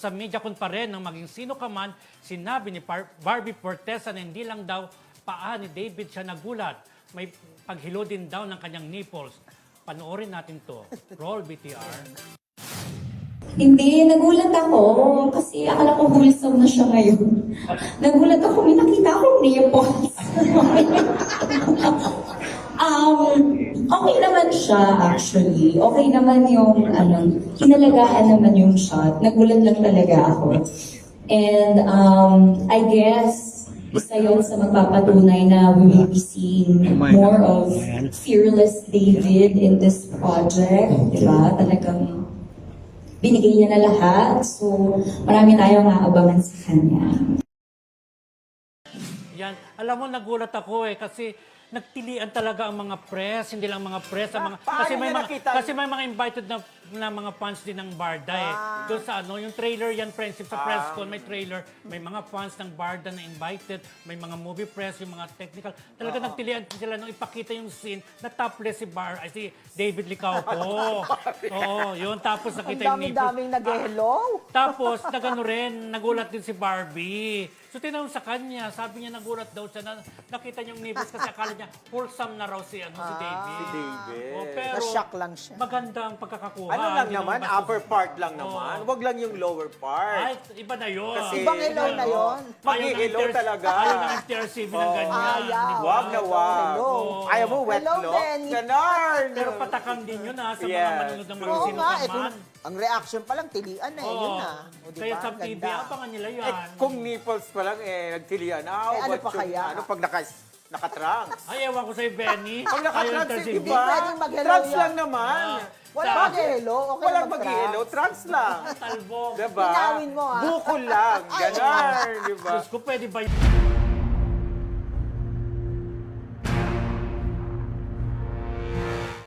Sa media kon pa rin ng maging sino ka man, sinabi ni Barbie Fortesa na hindi lang daw paa ni David siya nagulat. May paghilo din daw ng kanyang nipples. Panoorin natin to. Roll BTR. Hindi, nagulat ako kasi akala ko wholesome na siya ngayon. Nagulat ako, may nakita akong nipples. Okay naman siya actually. Okay naman yung, hinalagaan naman yung shot. Nagulat lang talaga ako. And I guess, isa yun sa magpapatunay na we will be seeing more of fearless David in this project. Diba? Talagang binigay niya na lahat. So, marami tayong aabangan sa kanya. Yan. Alam mo, nagulat ako kasi nagtilian talaga ang mga press, hindi lang mga press, ang mga kasi may mga invited na mga fans din ng Barda Doon sa yung trailer yan, friendship sa press con, may trailer, may mga fans ng Barda na invited, may mga movie press, yung mga technical. Talaga nagtilian sila nung ipakita yung scene na topless si David Licauco. Oo, yun. Tapos nakita yung nipples. Daming nag-hello. Tapos, nagano rin, nagulat din si Barbie. So, tinanong sa kanya, sabi niya nagulat daw siya na nakita niya yung nipples kasi akala niya wholesome na raw si David. Si David. Oh, pero, Na-shock lang siya. maganda ang pagkakakuha. Ano lang Hindi naman, basta- upper part lang naman. Wag lang yung lower Ay, part. iba na yun. Kasi- Ibang hello na yun. Mag-i-hello talaga. Ayaw ng TRCB ng ganyan. Ayaw. di ba? Wag na wag. Hello. Ayaw mo wet Hello, look? Benny. Ganon. Pero patakam din yun sa mga Yes. manonood ng mga Oo sino nga, ka man. ang reaction pa lang, tilian na yun na. O, diba? Kaya sa TV, Ganda. abangan nila yan. Kung nipples pa lang, nagtilian. ano What pa yung- kaya? Ano pag nakatrunks? Ay, ewan ko sa'yo, Benny. Pag nakatrunks, TRCB. di ba? pwedeng mag-hello Trunks yan. lang naman. Wala mag-hello, okay Walang mag-trunks. mag-i-hello, trunks lang. Talbog. Diba? Linawin mo, Bukol lang. Ganon, diba? Diyos ko, pwede ba yun?